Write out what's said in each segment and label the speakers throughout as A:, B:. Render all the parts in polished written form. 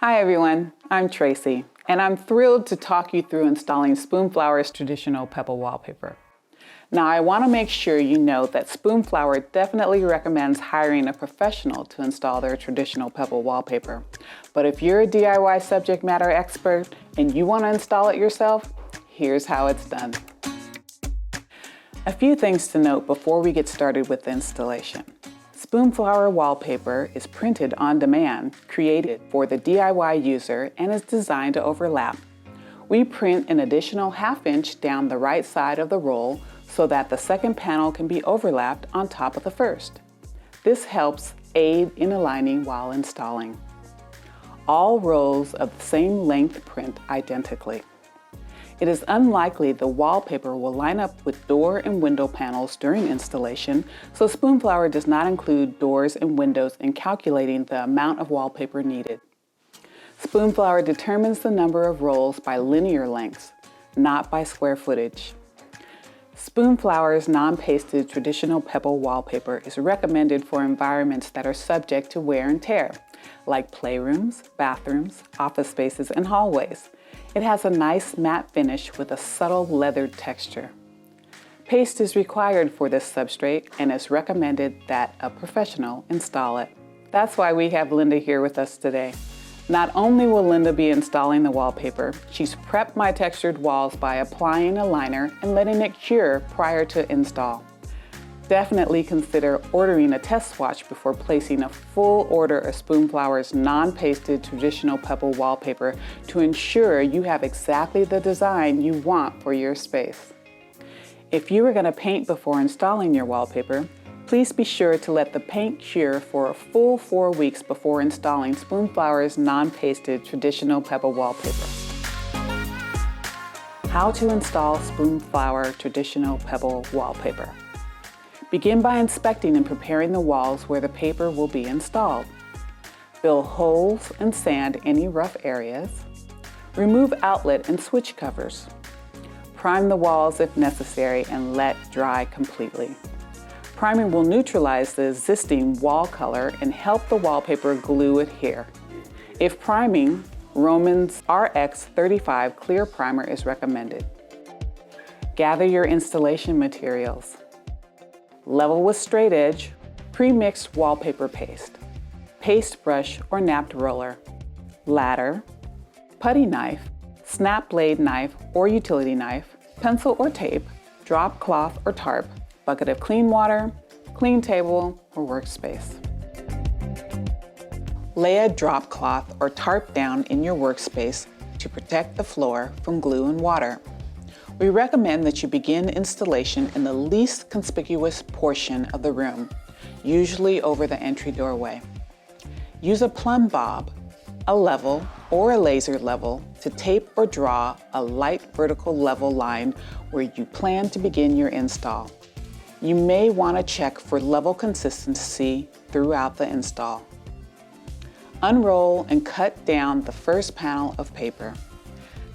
A: Hi everyone, I'm Tracy, and I'm thrilled to talk you through installing Spoonflower's traditional pebble wallpaper. Now I want to make sure you know that Spoonflower definitely recommends hiring a professional to install their traditional pebble wallpaper. But if you're a DIY subject matter expert and you want to install it yourself, here's how it's done. A few things to note before we get started with the installation. Spoonflower wallpaper is printed on demand, created for the DIY user, and is designed to overlap. We print an additional ½ inch down the right side of the roll so that the second panel can be overlapped on top of the first. This helps aid in aligning while installing. All rolls of the same length print identically. It is unlikely the wallpaper will line up with door and window panels during installation, so Spoonflower does not include doors and windows in calculating the amount of wallpaper needed. Spoonflower determines the number of rolls by linear lengths, not by square footage. Spoonflower's non-pasted traditional pebble wallpaper is recommended for environments that are subject to wear and tear, like playrooms, bathrooms, office spaces, and hallways. It has a nice matte finish with a subtle leathered texture. Paste is required for this substrate and it's recommended that a professional install it. That's why we have Linda here with us today. Not only will Linda be installing the wallpaper, she's prepped my textured walls by applying a liner and letting it cure prior to install. Definitely consider ordering a test swatch before placing a full order of Spoonflower's non-pasted traditional pebble wallpaper to ensure you have exactly the design you want for your space. If you are going to paint before installing your wallpaper, please be sure to let the paint cure for a full 4 weeks before installing Spoonflower's non-pasted traditional pebble wallpaper. How to install Spoonflower traditional pebble wallpaper. Begin by inspecting and preparing the walls where the paper will be installed. Fill holes and sand any rough areas. Remove outlet and switch covers. Prime the walls if necessary and let dry completely. Priming will neutralize the existing wall color and help the wallpaper glue adhere. If priming, Roman's RX 35 clear primer is recommended. Gather your installation materials. Level with straight edge, pre-mixed wallpaper paste, paste brush or napped roller, ladder, putty knife, snap blade knife or utility knife, pencil or tape, drop cloth or tarp, bucket of clean water, clean table or workspace. Lay a drop cloth or tarp down in your workspace to protect the floor from glue and water. We recommend that you begin installation in the least conspicuous portion of the room, usually over the entry doorway. Use a plumb bob, a level, or a laser level to tape or draw a light vertical level line where you plan to begin your install. You may want to check for level consistency throughout the install. Unroll and cut down the first panel of paper.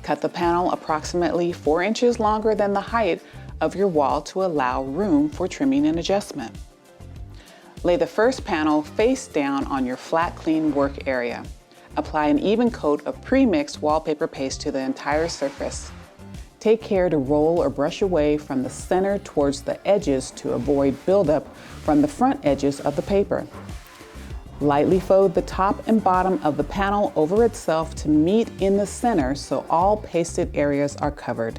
A: Cut the panel approximately 4 inches longer than the height of your wall to allow room for trimming and adjustment. Lay the first panel face down on your flat clean work area. Apply an even coat of pre-mixed wallpaper paste to the entire surface. Take care to roll or brush away from the center towards the edges to avoid buildup from the front edges of the paper. Lightly fold the top and bottom of the panel over itself to meet in the center so all pasted areas are covered.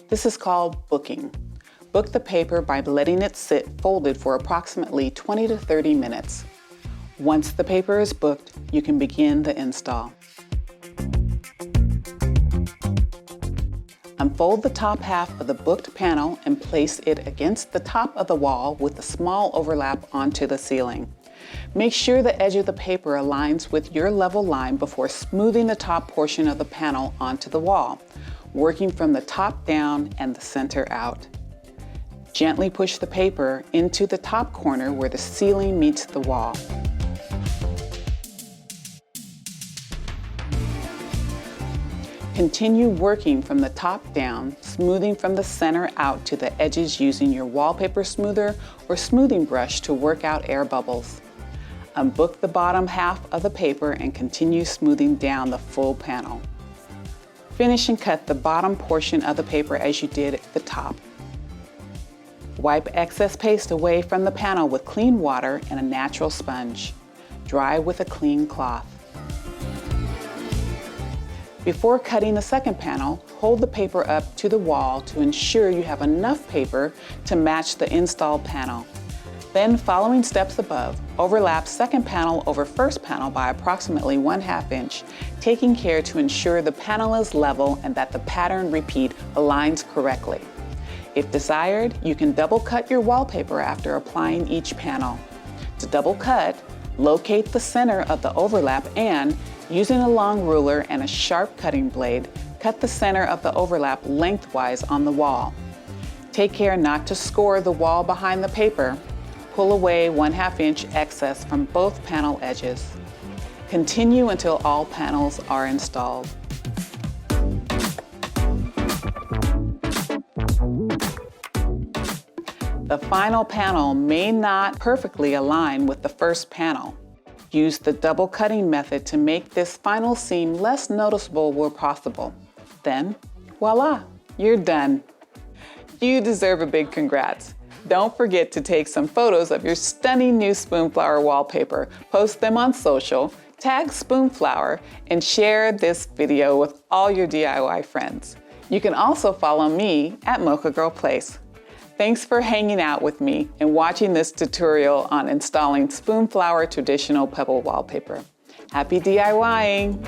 A: This is called booking. Book the paper by letting it sit folded for approximately 20 to 30 minutes. Once the paper is booked, you can begin the install. Unfold the top half of the booked panel and place it against the top of the wall with a small overlap onto the ceiling. Make sure the edge of the paper aligns with your level line before smoothing the top portion of the panel onto the wall, working from the top down and the center out. Gently push the paper into the top corner where the ceiling meets the wall. Continue working from the top down, smoothing from the center out to the edges using your wallpaper smoother or smoothing brush to work out air bubbles. Unbook the bottom half of the paper and continue smoothing down the full panel. Finish and cut the bottom portion of the paper as you did at the top. Wipe excess paste away from the panel with clean water and a natural sponge. Dry with a clean cloth. Before cutting the second panel, hold the paper up to the wall to ensure you have enough paper to match the installed panel. Then, following steps above, overlap second panel over first panel by approximately 1/2 inch, taking care to ensure the panel is level and that the pattern repeat aligns correctly. If desired, you can double cut your wallpaper after applying each panel. To double cut, locate the center of the overlap and, using a long ruler and a sharp cutting blade, cut the center of the overlap lengthwise on the wall. Take care not to score the wall behind the paper. Pull away 1/2 inch excess from both panel edges. Continue until all panels are installed. The final panel may not perfectly align with the first panel. Use the double cutting method to make this final seam less noticeable where possible. Then, voila, you're done. You deserve a big congrats. Don't forget to take some photos of your stunning new Spoonflower wallpaper, post them on social, tag Spoonflower, and share this video with all your DIY friends. You can also follow me at Mocha Girl Place. Thanks for hanging out with me and watching this tutorial on installing Spoonflower Traditional Pebble wallpaper. Happy DIYing!